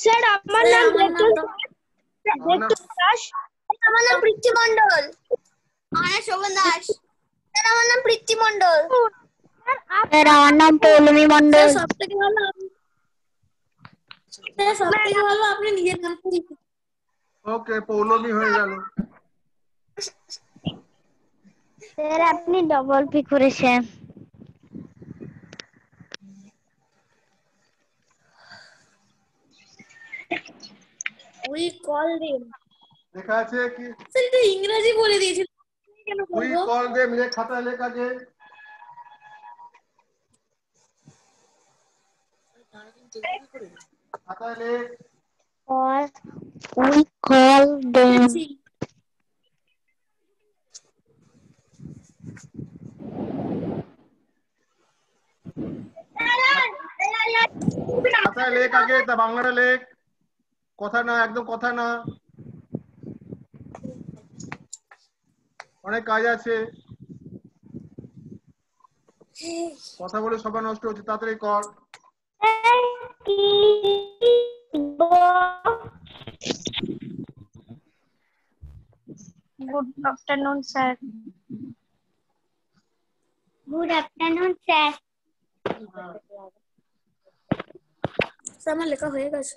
Sir আমার নাম দাস। আমার নাম প্রীতি মণ্ডল। আমার শোভন দাস। স্যার আমার নাম প্রীতি মণ্ডল। স্যার আমার নাম পৌলমী মণ্ডল। সবথেকে ভালো আপনি নিজের নামটা লিখুন। ওকে, পৌলমী হয়ে গেল। স্যার আপনি ডবল পি করেছেন। We call them. লেখা আছে কি? স্যার এটা ইংরেজি বলে দিয়েছিল কেন উই করব? কল দেম, খাতায় লেখা আছে। খাতায় লেখ। We call them. খাতায় লেখ আগে, তা বাংলাটা লেখ। কথা না, একদম কথা না, অনেক কাজ আছে। কথা বলে সবাই নষ্ট হচ্ছে, তাড়াতাড়ি কর। Good afternoon, sir. Good afternoon, sir. Sir আমার লেখা হয়ে গেছে।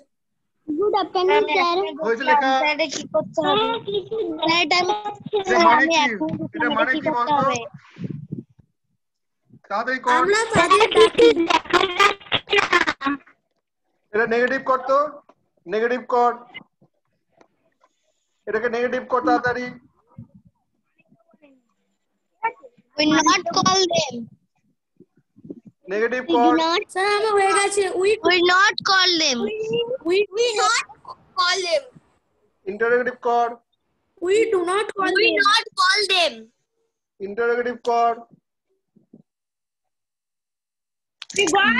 Good afternoon, sir. হয়েছে লেখা? স্যার কি করতে হবে? এটা মানে কি? এটা মানে কি বলতো? তাড়াতাড়ি কর। আমরা কাজে ডাকি। এটা নেগেটিভ কর তো, নেগেটিভ কর, এটাকে নেগেটিভ কর তাড়াতাড়ি। We not call them. Negative We do কর। not. স্যার আমার হয়ে গেছে। We not call them. We not call them. Interrogative কর। We do not call them. We not call them. Interrogative কর।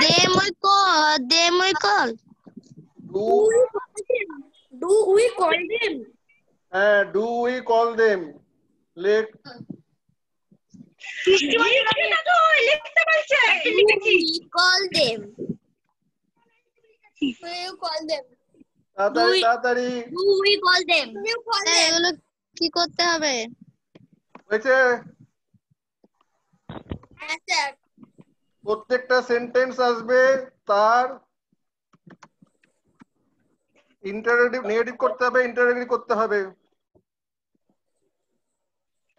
Them we call. Them we call. Do, Do we call them? হ্যাঁ, do we call them. লেখ। লিখতে বলছে। We call them. We call them. তাড়াতাড়ি তাড়াতাড়ি। Do we call them? You call them. এগুলো কি করতে হবে? হয়েছে? হ্যাঁ স্যার। প্রত্যেকটা সেন্টেন্স আসবে, তার ইন্টারোগেটিভ নেগেটিভ করতে হবে, ইন্টারোগেটিভ করতে হবে।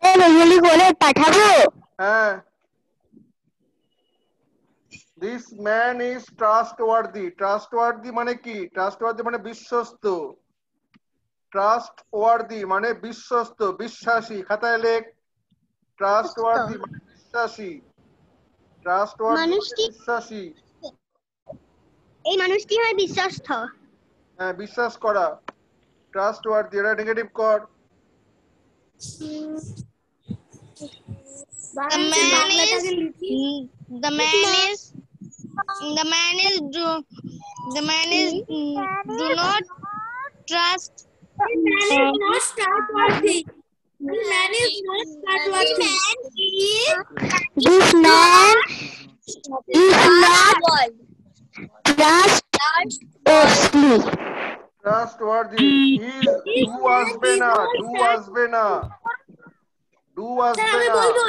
এগুলি বলে পাঠাবো? হ্যাঁ। This man is trustworthy. Trustworthy মানে কি? ট্রাস্টওয়ার্দি মানে বিশ্বস্ত। ট্রাস্টওয়ার্দি মানে বিশ্বস্ত, বিশ্বাসী। খাতায় লেখ। ট্রাস্টওয়ার্দি মানে বিশ্বাসী। ট্রাস্টওয়ার্দি মানে বিশ্বাসী। এই মানুষটি হয় বিশ্বস্ত। হ্যাঁ, বিশ্বাস করা। ট্রাস্টওয়ার্দি, এটা নেগেটিভ কর। The man is the man is do not trust. The man is not trustworthy. The man is not trustworthy. This man is not trustworthy. Trustworthy is do আসবে না, ডু আসবে না, ডু স্যার আসবে আমি না। বলবো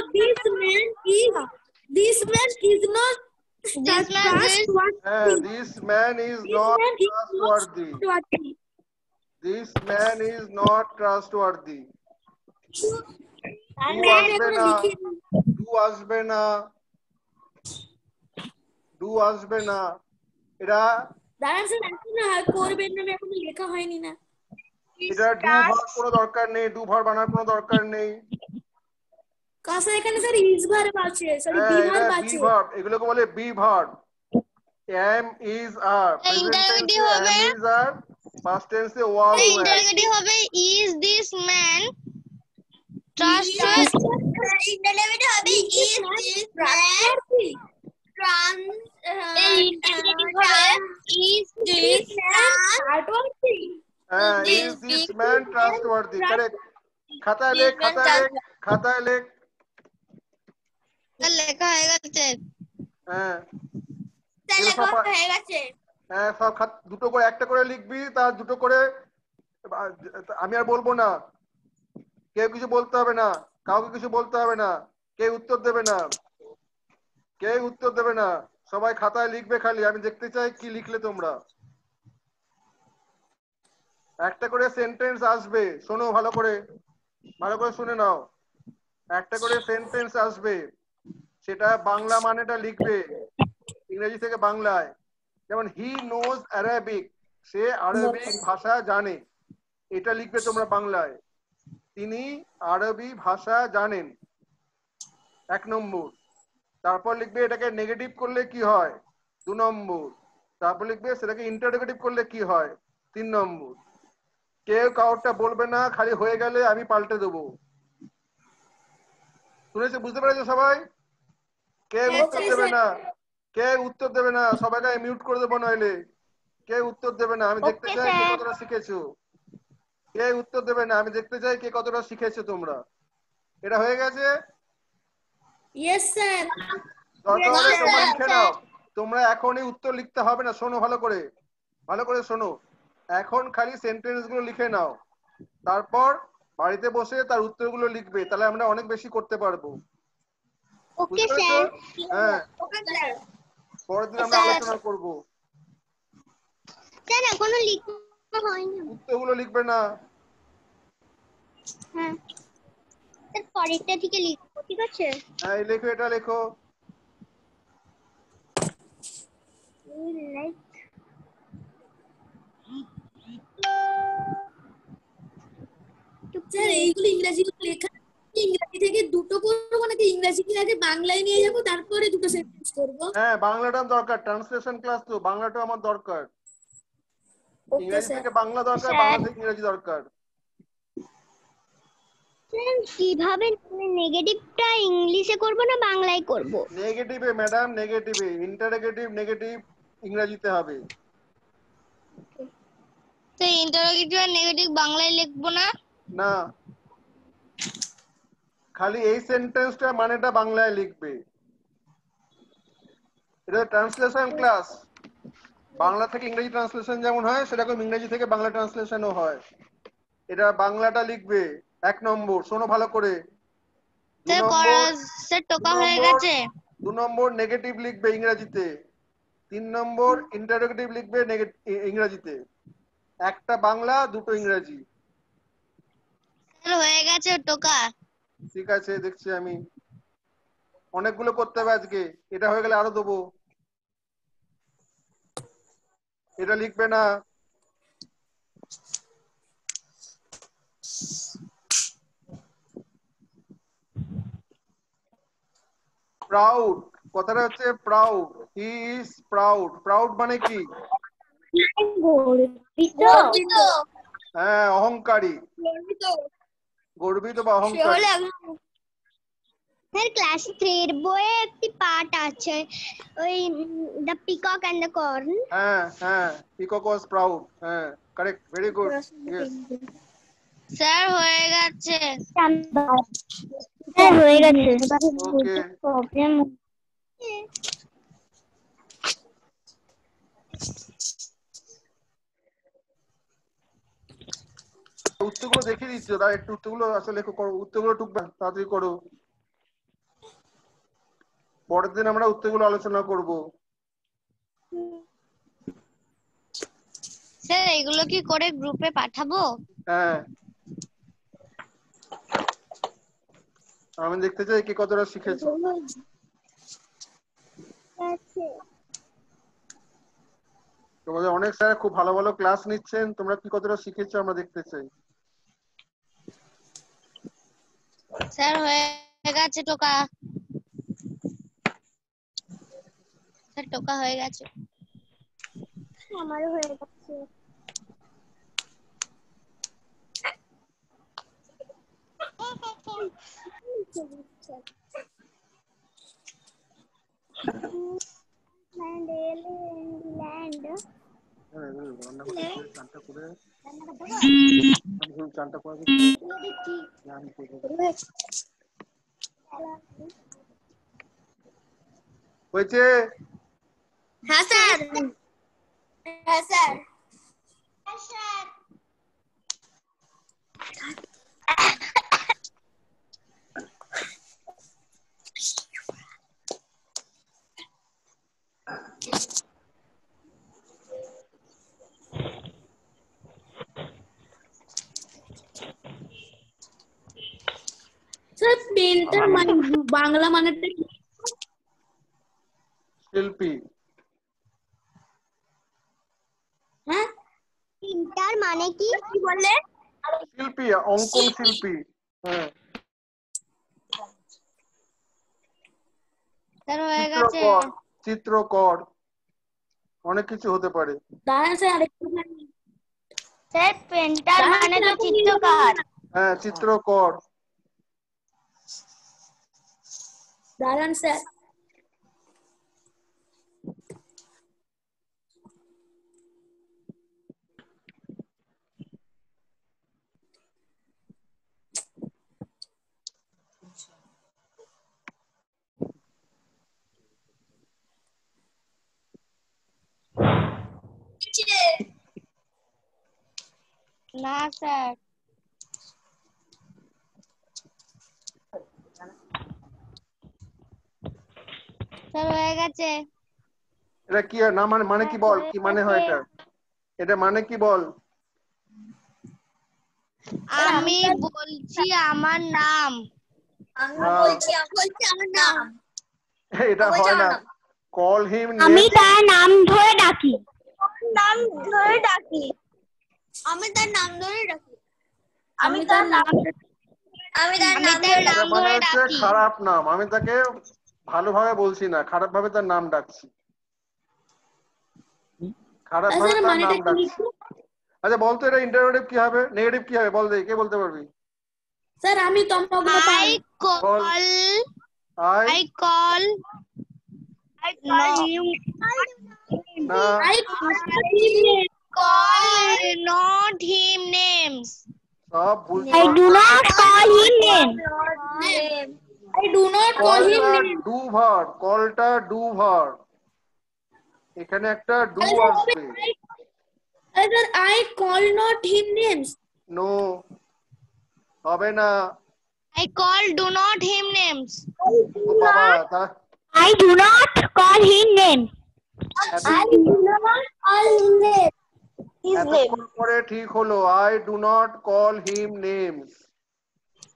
this man is not trustworthy. হ্যাঁ, this man is not trustworthy. This man is not trustworthy. Do আসবে না, ডু আসবে না, ডু আসবে না। এটা দাঁড়ান স্যার, এখন না করবেন না, এখনো লেখা হয়নি না। এটা ডু ভার্ব কোনো দরকার নেই, ডু ভার্ব বানানোর কোনো দরকার নেই। কাছে এখানে স্যার ইজ ভার্ব আছে, সরি বি হ্যাঁ, ভার্ব এটা বি আছে। ভার্ব, এগুলোকে বলে be verb. Am is are, present টেন্সে এম ইজ আর, পাস্ট টেন্সে ওয়াজ ওয়্যার। ইন্টারোগেটিভ হবে is this man trustworthy? Interrogative হবে is this man Is this trustworthy? হ্যাঁ, is this man trustworthy, correct. খাতায় লেখ, খাতায় লেখ, খাতায় লেখ। লেখা হয়ে গেছে। হ্যাঁ, স্যার লেখা হয়ে গেছে। হ্যাঁ, সব দুটো করে একটা করে লিখবি, তার দুটো করে। আমি আর বলবো না, কেউ কিছু বলতে হবে না, কাউকে কিছু বলতে হবে না, কেউ উত্তর দেবে না, কেউ উত্তর দেবে না, সবাই খাতায় লিখবে খালি। আমি দেখতে চাই কি লিখলে তোমরা। একটা করে সেন্টেন্স আসবে, শোনো ভালো করে, ভালো করে শুনে নাও। একটা করে সেন্টেন্স আসবে, সেটা বাংলা মানেটা লিখবে ইংরেজি থেকে বাংলায়। যেমন he knows Arabic, say Arabic ভাষা জানে, এটা লিখবে তোমরা বাংলায়। তিনি আরবি ভাষা জানেন, 1 নম্বর। তারপর লিখবে এটাকে নেগেটিভ করলে কি হয়, 2 নম্বর। তারপর লিখবে সেটাকে ইন্টারোগেটিভ করলে কি হয়, 3 নম্বর। কেউ কাউরটা বলবে না, খালি হয়ে গেলে আমি পাল্টে দেবো। শুনেছো, বুঝতে পেরেছো সবাই? কেউ উত্তর দেবে না, কেউ উত্তর দেবে না, সবাইকে মিউট করে দেবো নইলে। কেউ উত্তর দেবে না, আমি দেখতে চাই কে কতটা শিখেছো। কেউ উত্তর দেবে না, আমি দেখতে চাই কে কতটা শিখেছো তোমরা। এটা হয়ে গেছে? Yes sir. দরকার হলে তোমরা লিখে নাও। তোমরা এখনই উত্তর লিখতে হবে না, শোনো ভালো করে, ভালো করে শোনো। এখন খালি সেন্টেন্স গুলো লিখে নাও, তারপর বাড়িতে বসে তার উত্তরগুলো লিখবে, তাহলে আমরা অনেক বেশি করতে পারবো। Okay sir. হ্যাঁ, ওকে স্যার। পরের দিন আমরা আলোচনা করব। স্যার এখনো লিখা হয়নি। উত্তরগুলো লিখবে না। হ্যাঁ স্যার, পরেরটা থেকে লিখবো, ঠিক আছে? হ্যাঁ, এই লেখো, এটা লেখো। লাইক স্যার এইগুলো ইংরেজি লেখা, ইংরেজি থেকে দুটো করবো নাকি ইংরেজি থেকে বাংলায় নিয়ে যাবো, তারপরে দুটো সেন্টেন্স করবো? হ্যাঁ, বাংলাটা দরকার, ট্রান্সলেশন ক্লাস তো, বাংলাটা আমার দরকার। ওকে ইংরেজি স্যার। থেকে বাংলা দরকার, স্যার। বাংলা থেকে ইংরেজি দরকার। স্যার কিভাবে নেগেটিভটা ইংলিশে করব না বাংলায় করব? নেগেটিভে ম্যাডাম, নেগেটিভে। ইন্টারোগেটিভ নেগেটিভ ইংরেজিতে হবে। তো ইন্টারোগেটিভ আর নেগেটিভ বাংলায় লিখবো না? না, খালি এই সেন্টেন্সটা মানেটা বাংলায় লিখবে। এটা ট্রান্সলেশন ক্লাস। বাংলা থেকে ইংরেজি ট্রান্সলেশন যেমন হয়, সেরকম ইংরেজি থেকে বাংলা ট্রান্সলেশনও হয়। এটা বাংলাটা লিখবে 1 নম্বর, শোনো ভালো করে। 2 স্যার নম্বর, স্যার 2 টোকা হয়ে নম্বর, গেছে। 2 নম্বর নেগেটিভ লিখবে ইংরেজিতে। 3 নম্বর ইন্টারোগেটিভ লিখবে ইংরেজিতে। একটা বাংলা, দুটো ইংরেজি। স্যার হয়ে গেছে টোকা। ঠিক আছে, দেখছি আমি। অনেকগুলো করতে হবে আজকে, এটা হয়ে গেলে আরো দেবো। এটা লিখবে না। প্রাউড, কথাটা হচ্ছে proud. He is proud. Proud মানে কি? গর্বিত। হ্যাঁ, অহংকারী। গর্বিত। গর্বিত বা সে অহংকারী। হলে স্যার ক্লাস 3 এর বইয়ে একটি পার্ট আছে, ওই the peacock and the corn. হ্যাঁ হ্যাঁ, পিকক ওয়াজ প্রাউড। হ্যাঁ, correct, very good. Yes. Sir হয়ে গেছে। স্যার হয়ে গেছে। Okay, problem. উত্তরগুলো দেখিয়ে দিচ্ছি, তার একটু উত্তরগুলো আসলে করো, উত্তরগুলো টুকবে তাড়াতাড়ি করো। পরের দিন আমরা উত্তরগুলো আলোচনা করব। স্যার এগুলো কি করে গ্রুপে পাঠাবো? হ্যাঁ, আমি দেখতে চাই কে কতটা শিখেছো। তোমাদের অনেক স্যার খুব ভালো ভালো ক্লাস নিচ্ছেন, তোমরা কি কতটা শিখেছো আমরা দেখতে চাই। স্যার হয়ে গেছে টোকা। স্যার টোকা হয়ে গেছে। আমারও হয়ে গেছে। চানটা করে চানটা করে হয়েছে। হ্যাঁ স্যার। হ্যাঁ স্যার। স্যার পেন্টার মানে বাংলা মানেটা কি? শিল্পী। হ্যাঁ প্রিন্টার মানে কি? কি বললে? শিল্পী, অঙ্কন শিল্পী। হ্যাঁ। স্যার হয়ে গেছে। চিত্রকর, চিত্রকর অনেক কিছু হতে পারে। দাঁড়ান স্যার আরেকটু। স্যার পেন্টার দাঁড়ান মানে স্যার, তো আপনি চিত্রকার। হ্যাঁ, চিত্রকর। দাঁড়ান স্যার। না স্যার। স্যার হয়ে গেছে। এটা কি না মানে মানে কি বল, কি মানে হয় এটা? এটা মানে কি বল? আমি বলছি আমার নাম। আমি বলছি আমার নাম। এটা হয় না। কল হিম আমি নেম। তার নাম ধরে ডাকি। নাম ধরে ডাকি। আমি তার নাম ধরে ডাকি। আমি তার নাম এটা মানে ধরে হচ্ছে ডাকি। খারাপ নাম, আমি তাকে ভালোভাবে বলছি না, খারাপ ভাবে তার নাম ডাকছি, খারাপ ভাবে স্যার তার মানেটা নাম কি ডাকছি। লিখবো? আচ্ছা বলতো এটা ইন্টারোগেটিভ কি হবে, নেগেটিভ কি হবে, বল দেখি কে বলতে পারবি? স্যার আমি তমগ্ন I ball. call I I call him না I call not him names. সব ভুল I সব। do not call him name. I do not call him কলটা name. ডু ভার্ব, কলটা ডু ভার্ব, এখানে একটা ডু আসবে। Sir, I call not him names. No, হবে না। I call do not him names. ও বাবা, তা I do not call him name. I do not call him name. এতক্ষণ পরে ঠিক হলো, I do not call him names.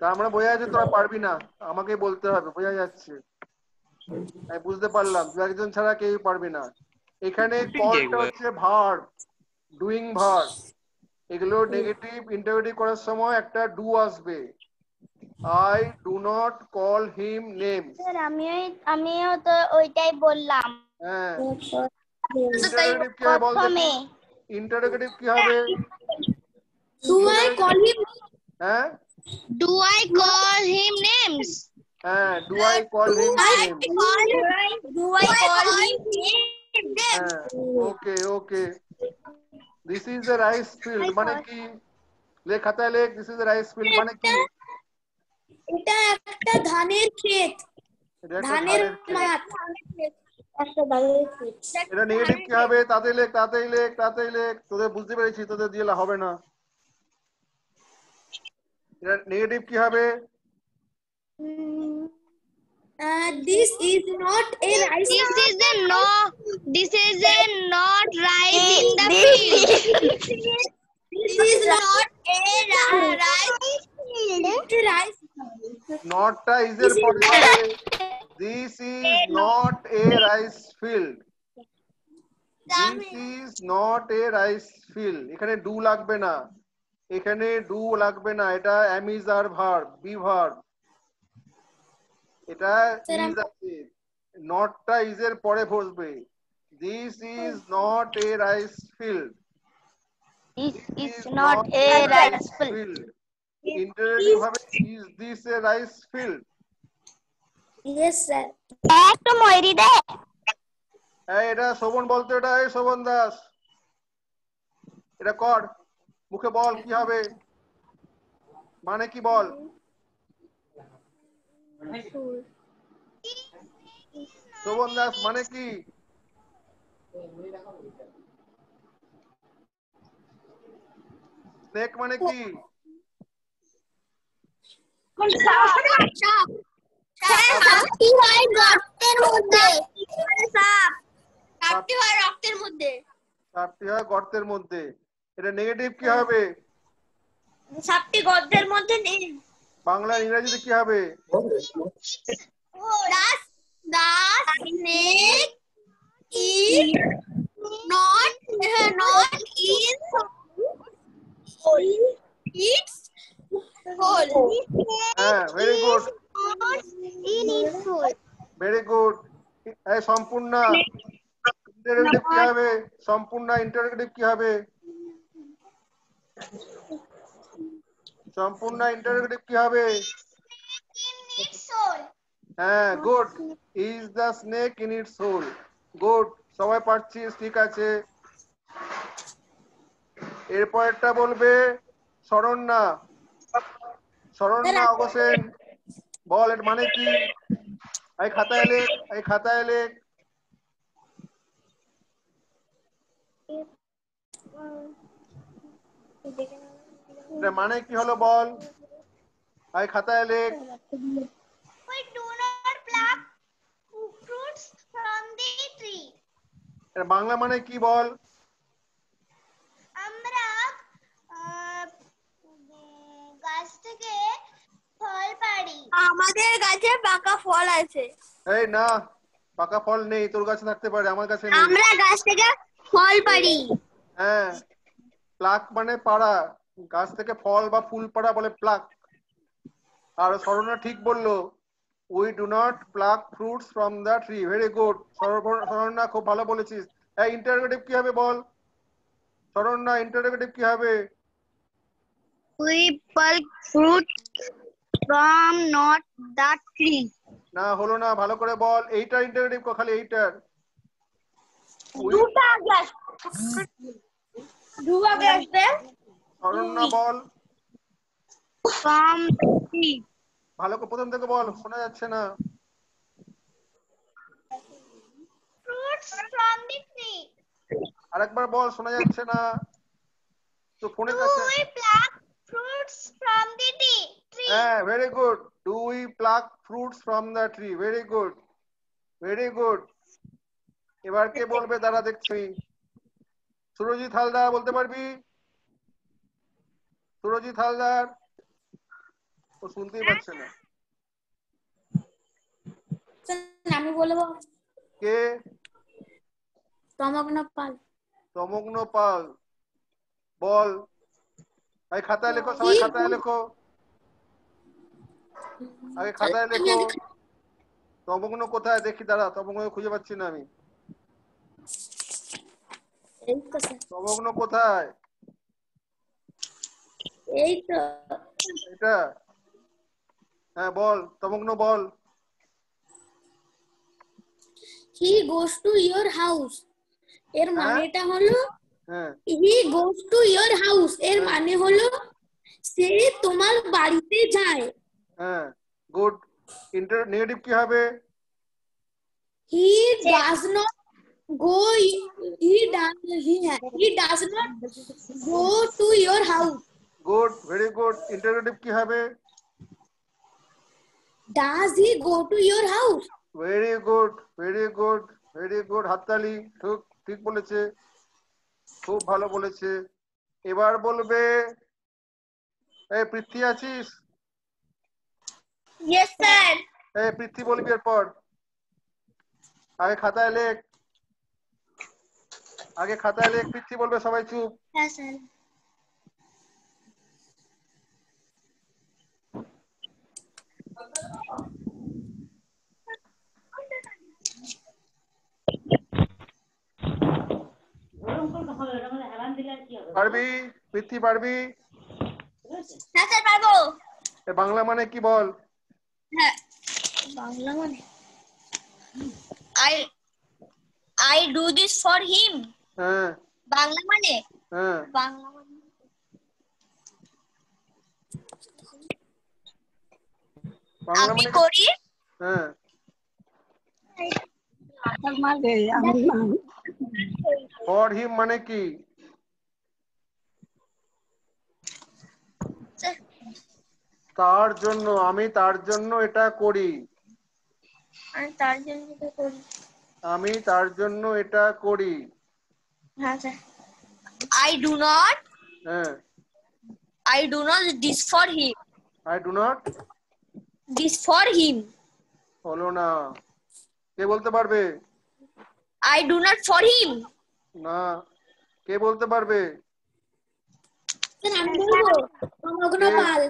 তার মানে বোঝা যাচ্ছে তোরা পারবি না, আমাকে বলতে হবে, বোঝা যাচ্ছে। আমি বুঝতে পারলাম তুই একজন ছাড়া কেউ পারবি না। এখানে কলটা হচ্ছে ভার্ব, ডুইং ভার্ব, এগুলো নেগেটিভ ইন্টারোগেটিভ করার সময় একটা ডু আসবে। I do not call him names. Sir আমিও তো ওইটাই বললাম। হ্যাঁ, ইন্টারোগেটিভ কি হবে বল দেখি, ইন্টারোগেটিভ কি হবে? Do I call him? হ্যাঁ Do I call him names? হ্যাঁ, do I call him names. Do I call him name? হ্যাঁ, okay okay. This is the rice field মানে কি? লেখ খাতায় লেখ, this is the rice field মানে কি? এটা একটা ধানের ক্ষেত। এটা একটা ধানের ধানের ক্ষেত। মাঠ। একটা ধানের ক্ষেত। এটা নেগেটিভ কি হবে? তাতেই লেখ তাতেই লেখ তাতেই লেখ, তোদের বুঝতে পেরেছি, তোদের দিয়ে হবে না। এটা নেগেটিভ কি হবে? This is not a rice. This is a not rice in the field. This is not a rice. নটটা ইজ এর পরে হবে, this is not a rice field. This is not a rice field, এখানে do লাগবে না, এখানে do লাগবে না, এটা am is are verb, be verb, এটা ইজ আছে, নটটা ইজ এর পরে বসবে। This is not a rice field. This is not a rice field. Interrogative হবে, is this a rice field? Yes, sir. একটু ময়রি দে। এটা শোভন বলতো, এটা এই শোভন দাস, এটা কর, মুখে বল কি হবে, মানে কি বল? শোভন দাস মানে কি? স্নেক মানে কি? সাপটি হয় গর্তের মধ্যে। সাপটি হয় রক্তের মধ্যে। সাপটি হয় গর্তের মধ্যে। এটা নেগেটিভ কি হবে? সাপটি গর্তের মধ্যে নেই। বাংলা ইংরেজিতে কি হবে? The snake is not in its hole. হ্যাঁ, very good, In its hole. Very good. এই সম্পূর্ণ ইন্টারোগেটিভ কি হবে? সম্পূর্ণ ইন্টারোগেটিভ কি হবে? সম্পূর্ণ ইন্টারোগেটিভ কি হবে? In its hole. হ্যাঁ, good. Is the snake in its hole. Good, সবাই পারছিস, ঠিক আছে। এরপরেরটা বলবে শরণ্যা। শরণ্যা অগসেন, বল এর মানে কি? এই খাতায় লেখ, এই খাতায় লেখ। এর মানে কি হলো বল? এই খাতায় লেখ। We do not pluck fruits from the tree. এর বাংলা মানে কি বল? আমরা গাছ থেকে ফল পাড়ি। আমাদের গাছে পাকা ফল আছে। এই না, পাকা ফল নেই, তোর কাছে থাকতে পারে, আমার কাছে নেই। আমরা গাছ থেকে ফল পাড়ি। হ্যাঁ, প্লাক মানে পাড়া, গাছ থেকে ফল বা ফুল পাড়া বলে প্লাক। আর শরণ্যা ঠিক বললো, we do not pluck fruits from the tree. Very good Saranya, খুব ভালো বলেছিস। এই ইন্টারোগেটিভ কি হবে বল? শরণ্যা, ইন্টারোগেটিভ কি হবে? We pluck fruit from not the tree. না, হলো না, ভালো করে বল। এইটার ইন্টারোগেটিভ খালি এইটার। দুটা গ্লাস দে। শরণ্যা বল, From the tree. ভালো করে প্রথম থেকে বল, শোনা যাচ্ছে না। Fruits from the tree. আরেকবার বল, শোনা যাচ্ছে না তো ফোনের Do কাছে। we pluck fruits from the tree? হ্যাঁ, very good. Do we pluck fruits from the tree? Very good, very good. এবার কে বলবে দাঁড়া দেখছি। সুরজিৎ হালদার, বলতে পারবি? সুরজিৎ হালদার, ও শুনতেই পাচ্ছে না। আমি বলবো কে? তমগ্ন পাল। তমগ্ন পাল, বল। এই খাতায় লেখো, সবাই খাতায় লেখো, আগে খাতায় লেখো। তমগ্ন কোথায় দেখি, দাঁড়া, তমগ্ন খুঁজে পাচ্ছি না আমি। তমগ্ন কোথায়? এই তো এটা, হ্যাঁ বল, তমগ্ন বল। হি গোস টু ইওর হাউস, এর মানেটা হলো হ্যাঁ, হি গোস টু ইওর হাউস এর মানে হলো সে তোমার বাড়িতে যায়। হ্যাঁ, গুড। নেগেটিভ কি হবে? He does not go, he does not go to your house. Good, very good. Interrogative কি হবে? Does he go to your house? Very good, very good, very good. হাততালি, ঠিক ঠিক বলেছে, খুব ভালো বলেছে। এবার বলবে, এই পৃথ্বী আছিস? Yes sir. এই পৃথ্বী বলবি এরপর। আগে খাতায় লেখ, আগে খাতায় লেখ। পৃথ্বী বলবে, সবাই চুপ। হ্যাঁ স্যার। পারবি পৃথ্বী, পারবি? হ্যাঁ স্যার পারবো। বাংলা মানে কি বল? হ্যাঁ, বাংলা মানে I do this for him. হ্যাঁ, বাংলা মানে হ্যাঁ, বাংলা মানে বাংলা আমি মানে কি? করি। হ্যাঁ, ফর হিম মানে কি? তার জন্য, আমি তার জন্য এটা করি। আমি তার জন্য এটা করি। আমি তার জন্য এটা করি। হ্যাঁ স্যার। I do not হ্যাঁ, this for him. I do not. This for him. হলো না, কে বলতে পারবে? I do not for him. না, কে বলতে পারবে? স্যার আমি বলবো, তমগ্ন কে? পাল।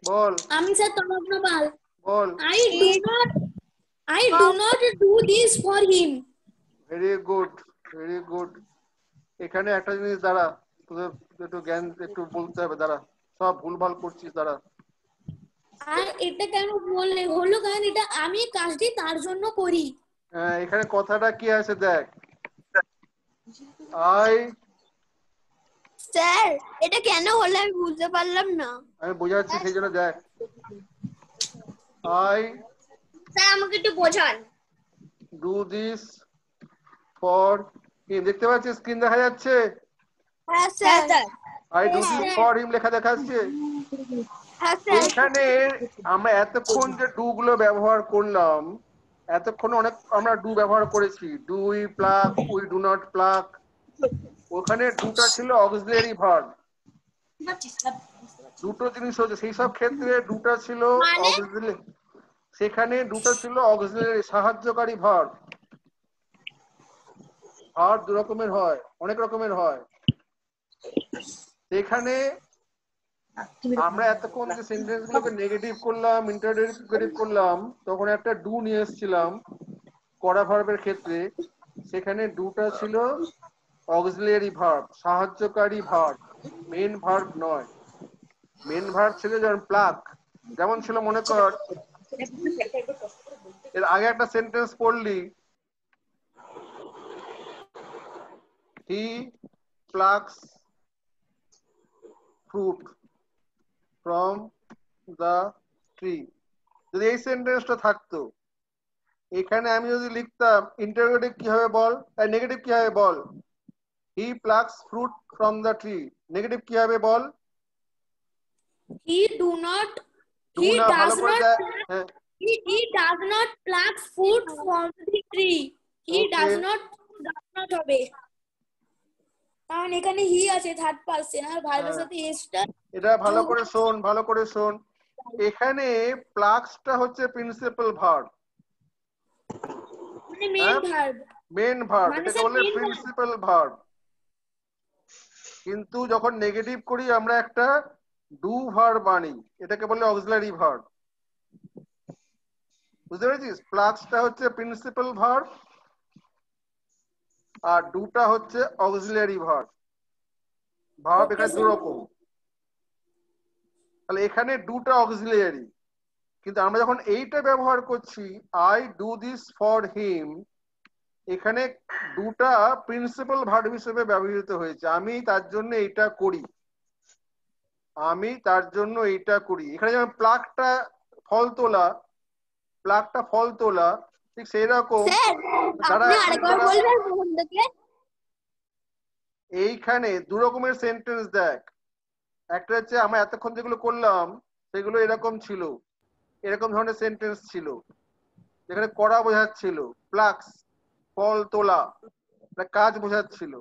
বল আমি স্যার তমগ্ন পাল। বল। I do not do this for him. Very good, very good. এখানে একটা জিনিস দাঁড়া, তোদের একটু জ্ঞান একটু বলতে হবে, দাঁড়া, সব ভুলভাল করছিস, দাঁড়া। আর এটা কেন বললে হলো, কারণ এটা আমি কাজটি তার জন্য করি। হ্যাঁ, এখানে কথাটা কি আছে দেখ। আই, স্যার এটা কেন হলো আমি বুঝতে পারলাম না। আমি বোঝাচ্ছি, সেই জন্য দেখ। আই স্যার আমাকে একটু বোঝান। ডু দিস ফর হিম, দেখতে পাচ্ছিস স্ক্রিন দেখা যাচ্ছে? হ্যাঁ sir. I do this for হিম লেখা দেখাচ্ছে। হ্যাঁ স্যার। এখানে আমরা এতক্ষণ যে ডু গুলো ব্যবহার করলাম, এতক্ষণ অনেক আমরা ডু ব্যবহার করেছি, do we pluck, we do not pluck. ওখানে ডুটা ছিল অক্সিলারি ভার্ব। দুটো জিনিস হচ্ছে, সেই সব ক্ষেত্রে ডুটা ছিল মানে? অক্সিলারি, সেখানে ডুটা ছিল অক্সিলারি, সাহায্যকারী ভার্ব। ভার্ব দু রকমের হয়, অনেক রকমের হয়। সেখানে আমরা এতক্ষণ যে সেন্টেন্স গুলোকে নেগেটিভ করলাম, ইন্টারোগেটিভ করলাম, তখন একটা ডু নিয়ে এসেছিলাম করা ভার্বের ক্ষেত্রে। সেখানে ডুটা ছিল অক্সিলারি ভার্ব, সাহায্যকারী ভার্ব, মেন ভার্ব নয়। মেন ভার্ব ছিল যেমন প্লাক, যেমন ছিল মনে কর এর আগে একটা সেন্টেন্স পড়লি, he plucks fruit from the tree. যদি এই সেন্টেন্সটা থাকতো, এখানে আমি যদি লিখতাম ইন্টারোগেটিভ কি হবে বল, নেগেটিভ কি হবে বল? He plucks fruit from the tree, negative কি হবে বল? He do not do he না, ভালো does করে not দেখ। হ্যাঁ, he does not pluck fruit from the tree. He okay, does not হবে, কারণ এখানে হি আছে থার্ড পারসন, আর ভার্বের সাথে এসটা এটা ভালো যোগ করে শোন, ভালো করে শোন। এখানে প্লাক্সটা হচ্ছে প্রিন্সিপাল ভার্ব, মানে মেন হ্যাঁ, ভার্ব। মেন ভার্ব, মানে এটাকে স্যার বলে মেন ভার্ব। Principal verb. কিন্তু যখন নেগেটিভ করি আমরা একটা ডু ভার্ব আনি, এটাকে বলে অক্সিলারি ভার্ব। বুঝতে পেরেছিস? প্লাক্সটা হচ্ছে প্রিন্সিপাল ভার্ব আর ডুটা হচ্ছে অক্সিলারি ভার্ব। ভার্ব ওকে এখানে দু স্যার। রকম। তাহলে এখানে ডুটা অক্সিলারি, কিন্তু আমরা যখন এইটা ব্যবহার করছি I do this for him, এখানে দুটা প্রিন্সিপাল ভার্ব হিসেবে ব্যবহৃত হয়েছে। আমি তার জন্য এইটা করি, আমি তার জন্য এইটা করি। এখানে যেমন প্লাকটা ফল তোলা, প্লাকটা ফল তোলা, ঠিক সেই রকম। স্যার দাঁড়া আপনি এক মিনিট আরেকবার দাঁড়া। বলবেন মোহন থেকে? এইখানে দু রকমের সেন্টেন্স দেখ। একটা হচ্ছে আমরা এতক্ষণ যেগুলো করলাম সেগুলো এরকম ছিল, এরকম ধরনের সেন্টেন্স ছিল, যেখানে করা বোঝাচ্ছিল, প্লাক্স ফল তোলা, একটা কাজ বোঝাচ্ছিল।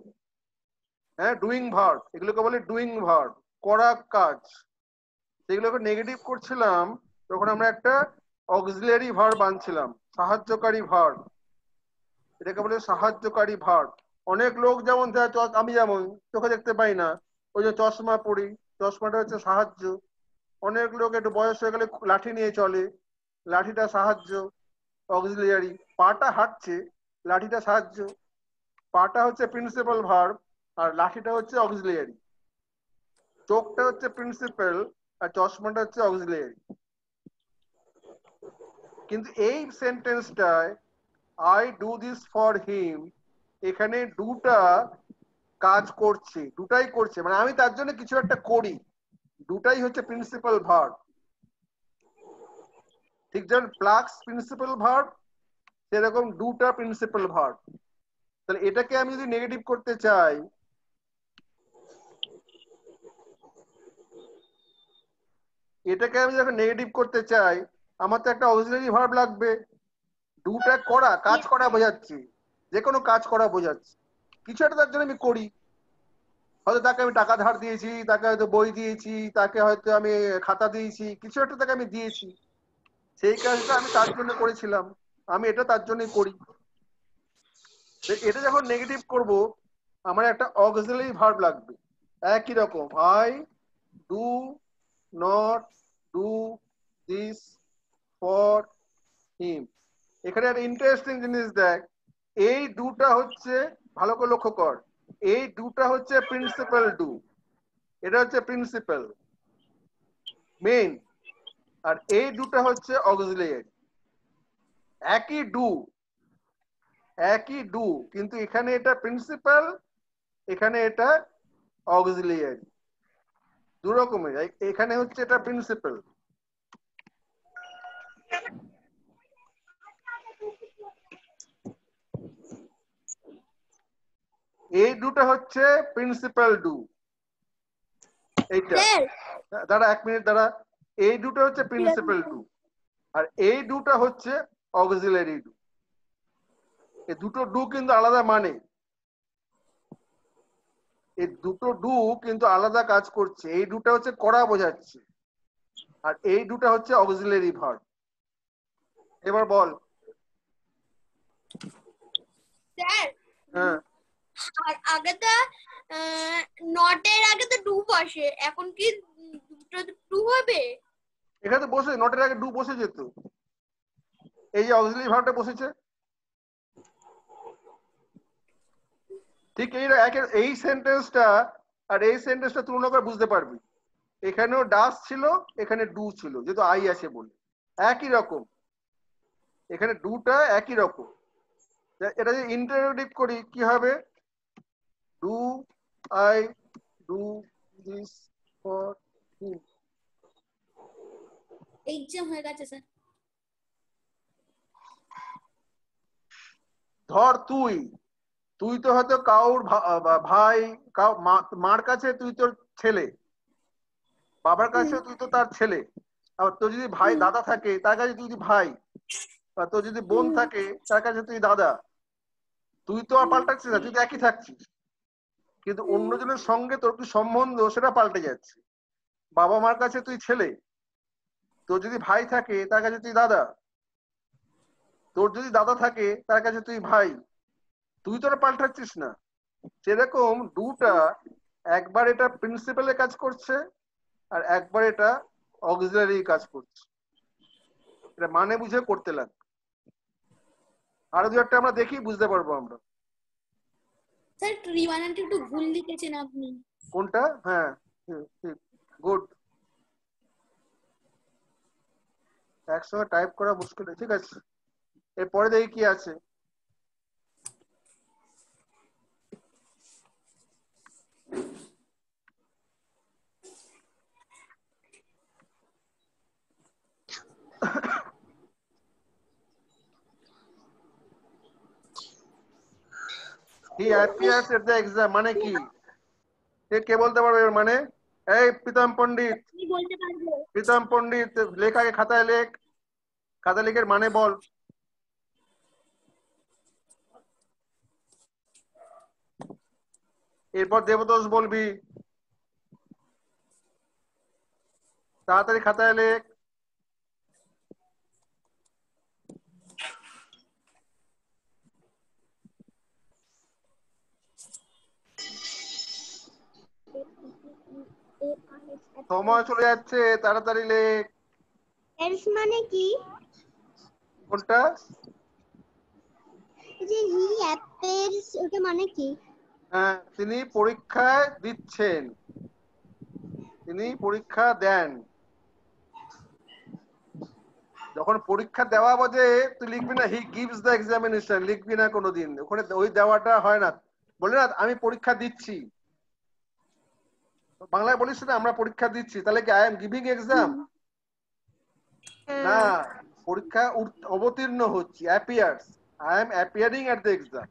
হ্যাঁ, ডুইং ভার্ব, এগুলোকে বলে ডুইং ভার্ব, করা কাজ। সেগুলোকে নেগেটিভ করছিলাম, তখন আমরা একটা অক্সিলারি ভার্ব আনছিলাম, সাহায্যকারী ভার্ব। এটাকে বলে সাহায্যকারী ভার্ব। অনেক লোক যেমন আমি যেমন চোখে দেখতে পাই না, ওই যে চশমা পরি, চশমাটা হচ্ছে সাহায্য। অনেক লোক একটু বয়স হয়ে গেলে লাঠি নিয়ে চলে, লাঠিটা সাহায্য, অক্সিলিয়ারি। পাটা হাঁটছে, লাঠিটা সাহায্য। পাটা হচ্ছে প্রিন্সিপাল ভার্ব আর লাঠিটা হচ্ছে অক্সিলিয়ারি। চোখটা হচ্ছে প্রিন্সিপাল আর চশমাটা হচ্ছে অক্সিলিয়ারি। কিন্তু এই সেন্টেন্সটায় I do this for him, এখানে ডুটা কাজ করছে, দুটাই করছে, মানে আমি তার জন্য কিছু একটা করি, দুটাই হচ্ছে প্রিন্সিপাল ভার্ব। ঠিক যেমন প্লাক্স প্রিন্সিপাল ভার্ব, সেরকম ডুটা প্রিন্সিপাল ভার্ব। তাহলে এটাকে আমি যদি নেগেটিভ করতে চাই, এটাকে আমি যখন নেগেটিভ করতে চাই আমার তো একটা অক্সিলারি ভার্ব লাগবে। ডুটা করা, কাজ করা বোঝাচ্ছি, যে কোনো কাজ করা বোঝাচ্ছি, কিছু একটা তার জন্য আমি করি। হয়তো তাকে আমি টাকা ধার দিয়েছি, তাকে হয়তো বই দিয়েছি, তাকে হয়তো আমি খাতা দিয়েছি, কিছু একটা তাকে আমি দিয়েছি, সেই কাজটা আমি তার জন্য করেছিলাম, আমি এটা তার জন্যই করি। এটা যখন নেগেটিভ করব আমার একটা অক্সিলারি ভার্ব লাগবে একই রকম, I do not do this for him. এখানে একটা ইন্টারেস্টিং জিনিস দেখ, এই ডুটা হচ্ছে, ভালো করে লক্ষ্য কর, এই ডুটা হচ্ছে প্রিন্সিপাল ডু, এটা হচ্ছে প্রিন্সিপাল মেইন, আর এই দুটা হচ্ছে অক্সিলিয়ারি। একই ডু, একই ডু, কিন্তু এখানে এটা প্রিন্সিপাল, এখানে এটা অক্সিলিয়ারি, দু রকমের। এখানে হচ্ছে এটা প্রিন্সিপাল, এই দুটা হচ্ছে প্রিন্সিপাল ডু। এইটা দাঁড়া, 1 মিনিট দাঁড়া, এই দুটো হচ্ছে প্রিন্সিপাল ডু আর এই দুটা হচ্ছে অক্সিলারি ডু। এই দুটো ডু কিন্তু আলাদা, মানে এই দুটো ডু কিন্তু আলাদা কাজ করছে। এই দুটা হচ্ছে করা বোঝাচ্ছে আর এই দুটা হচ্ছে অক্সিলারি ভার্ব। এবার বল। স্যার হ্যাঁ, আর আগে তো নটের আগে তো ডু বসে, এখন কি দুটো ডু হবে? এখানে বসে, নটের আগে ডু বসে যেত, এই যে অক্সিলারি ভার্বটা বসেছে, ঠিক এই সেন্টেন্সটা আর এই সেন্টেন্সটা তুলনা করে বুঝতে পারবি। এখানেও ডাস ছিল, এখানে ডু ছিল, যেহেতু আই আছে বলে একই রকম, এখানে ডুটা একই রকম। এটা যদি ইন্টারোগেটিভ করি কি হবে, do I do this for him. Exam হয়ে গেছে স্যার। ধর তুই, তুই তো হয়তো কাউর ভাই, মার কাছে তুই তোর ছেলে, বাবার কাছে তুই তো তার ছেলে, আবার তোর যদি ভাই দাদা থাকে তার কাছে তুই ভাই, বা তোর যদি বোন থাকে তার কাছে তুই দাদা, তুই তো আর পাল্টাচ্ছিস না, তুই তো একই থাকছিস, কিন্তু অন্যজনের সঙ্গে তোর কি সম্বন্ধ সেটা পাল্টে যাচ্ছে। বাবা মার কাছে তুই ছেলে, তোর যদি ভাই থাকে তার কাছে তুই দাদা, তোর যদি দাদা থাকে তার কাছে তুই ভাই, তুই তো আর পাল্টাচ্ছিস না। সেরকম ডুটা একবার এটা প্রিন্সিপালে কাজ করছে আর একবার এটা অক্সিলারি কাজ করছে, এটা মানে বুঝে করতে লাগবে। আরো দু একটা আমরা দেখি, বুঝতে পারবো আমরা। স্যার ট্রিবানানটা একটু ভুল লিখেছেন আপনি। কোনটা? হ্যাঁ, গুড, একসঙ্গে টাইপ করা মুশকিল, ঠিক আছে। এরপরে দেখি কি আছে। হি অ্যাপিয়ার্স এট দ্য এক্সাম মানে কি? কে বলতে পারবে এর মানে? এই প্রীতম পণ্ডিত, আমি বলতে পারবো। প্রীতম পণ্ডিত, লেখ আগে খাতায় লেখ, খাতা লিখে মানে বল। এরপর দেবতোষ বলবি, তাড়াতাড়ি খাতায় লেখ। সময় চলে যাচ্ছে, তাড়াতাড়ি লেখ। এলস মানে কি? কোনটা? যে হি অ্যাপিয়ার্স, ওটা মানে কি? হ্যাঁ, তিনি পরীক্ষায় দিচ্ছেন, তিনি পরীক্ষা দেন। যখন পরীক্ষা দেওয়া বোঝে তুই লিখবি না হি গিভস দ্য এক্সামিনেশন, লিখবি না কোনোদিন, ওখানে ওই দেওয়াটা হয় না। বলে না আমি পরীক্ষা দিচ্ছি, বাংলায় বলিস না আমরা পরীক্ষা দিচ্ছি, তাহলে কি আই এম গিভিং এক্সাম? না, পরীক্ষা অবতীর্ণ হচ্ছি, appears, I am appearing at the exam.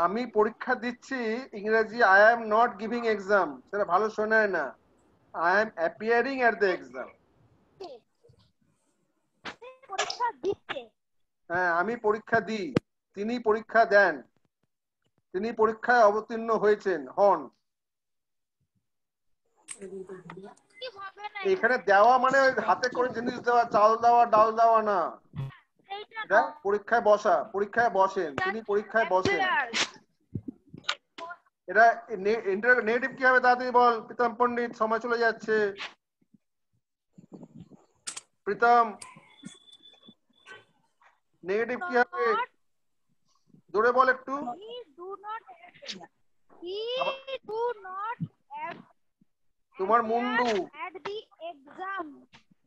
আমি পরীক্ষা দিচ্ছি, ইংরেজি I am not giving exam, সেটা ভালো শোনায় না। I am appearing at the exam. পরীক্ষা দিচ্ছে। হ্যাঁ, আমি পরীক্ষা দিই, তিনি পরীক্ষা দেন, তিনি পরীক্ষায় অবতীর্ণ হয়েছেন, হন। কি হবে না এখানে দেওয়া মানে ওই হাতে করে জিনিস দেওয়া, চাল দেওয়া, ডাল দেওয়া না। এইটা এটা পরীক্ষায় বসা, পরীক্ষায় বসেন, তিনি পরীক্ষায় বসেন। এটা নেগেটিভ কি হবে তাড়াতাড়ি বল প্রীতম পণ্ডিত, সময় চলে যাচ্ছে। প্রীতম, নেগেটিভ কি হবে? জোরে বল একটু। He do not তোমার মুন্ডু। at the exam.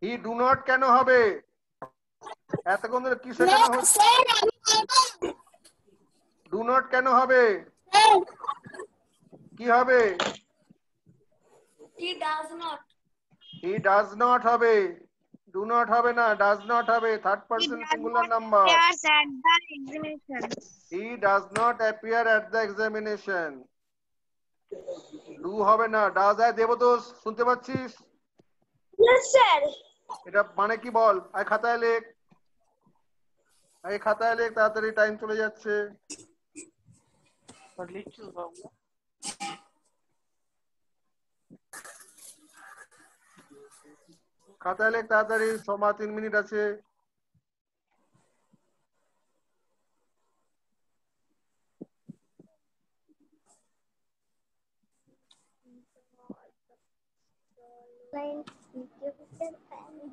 He do not কেন হবে? এতক্ষণ ধরে কি শেখানো হচ্ছে? ডু নট কেন হবে? কি হবে? He does not. He does not হবে, ডু নট হবে না, ডাজ নট হবে, third person singular number. Appears at the examination. He does not appear at the examination. Do হবে না, ডাজ। আয় দেবদোষ, শুনতে পাচ্ছিস? Yes, sir. এটা মানে কি বল? আয় খাতায় লেখ, আয় খাতায় লেখ, তাড়াতাড়ি টাইম চলে যাচ্ছে। খাতায় লেখ তাড়াতাড়ি, সময় 3 মিনিট আছে।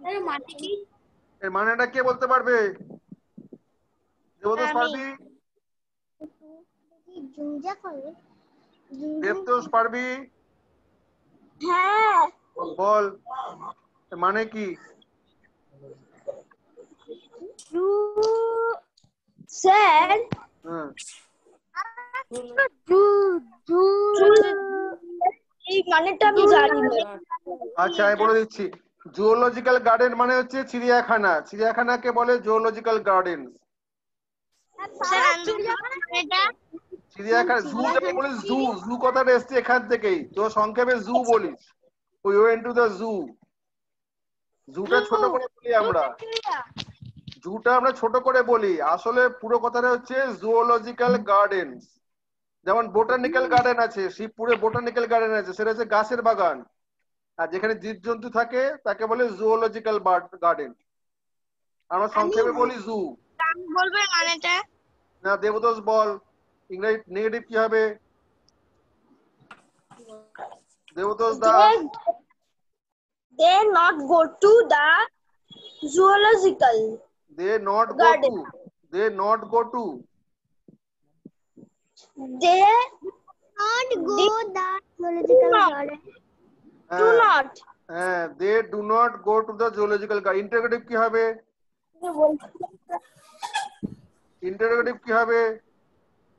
এর মানে কি? এর মানেটা কে বলতে পারবে? দেবদোষ পারবি? দেবদোষ পারবি? হ্যাঁ, বল এর মানে কি? স্যার হুম, এই মানেটা আমি জানি না। আচ্ছা আমি বলে দিচ্ছি। জুওলজিক্যাল গার্ডেন মানে হচ্ছে চিড়িয়াখানা, চিড়িয়াখানাকে বলে জুওলজিক্যাল গার্ডেন। চিড়িয়াখানা জু যাকে বলিস, জু, জু কথাটা এসছে এখান থেকেই, তো সংক্ষেপে জু বলিস। We went to the zoo. জুটা ছোট করে বলি আমরা, জুটা আমরা ছোট করে বলি, আসলে পুরো কথাটা হচ্ছে জুওলজিক্যাল গার্ডেন। যেমন বোটানিক্যাল গার্ডেন আছে, শিবপুরে বোটানিক্যাল গার্ডেন আছে, সেটা হচ্ছে গাছের বাগান। আর যেখানে জীবজন্তু থাকে তাকে বলে জুওলজিক্যাল গার্ডেন। আমরা সংক্ষেপে বলি জু। বলবে মানেটা? না, দেবদোষ বল ইংরেজি নেগেটিভ কি হবে? Debdosh Das. They not go to the zoological they not go to, garden. They not go to, They not go the zoological garden. Do not. হ্যাঁ, they do not go to the zoological garden. Interrogative কি হবে? Interrogative কি হবে?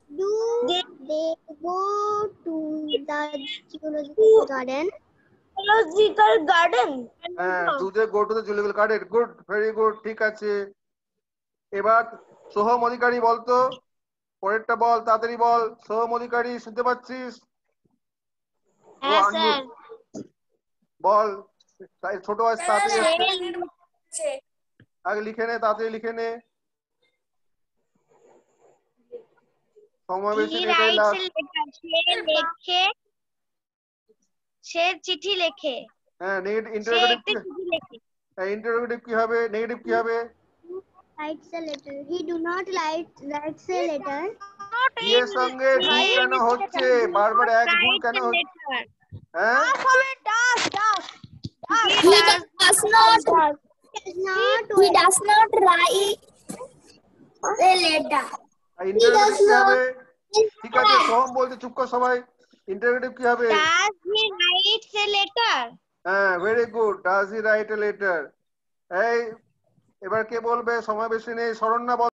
Do they go to the zoological garden? Zoological garden. হ্যাঁ, do they go to the zoological garden. Good, very good, ঠিক আছে। এবার সোহম অধিকারী বলতো, পরেরটা বল, তাড়াতাড়ি বল। সোহম অধিকারী, শুনতে পাচ্ছিস? হ্যাঁ স্যার। বল, ছোট আছে, তাড়াতাড়ি আগে লিখে নে, তাড়াতাড়ি লিখে নে, সময় বেশি নেই, এটাই লাস্ট। সে চিঠি লেখে। হ্যাঁ, ইন্টারোগেটিভ ইন্টারোগেটিভ কি হবে? নেগেটিভ কি হবে? writes a letter. He do not writes a letter. এর সঙ্গে ডু কেন হচ্ছে বারবার, এক ভুল কেন হচ্ছে? হ্যাঁ, He does not write a letter. Interrogative কি হবে? ঠিক আছে, সোহম বলছে, চুপ কর সবাই। ইন্টারোগেটিভ কি হবে? Does he write a letter? হ্যাঁ, very good, does he write a letter. এই এবার কে বলবে? সময় বেশি নেই, শরণ্যা বল।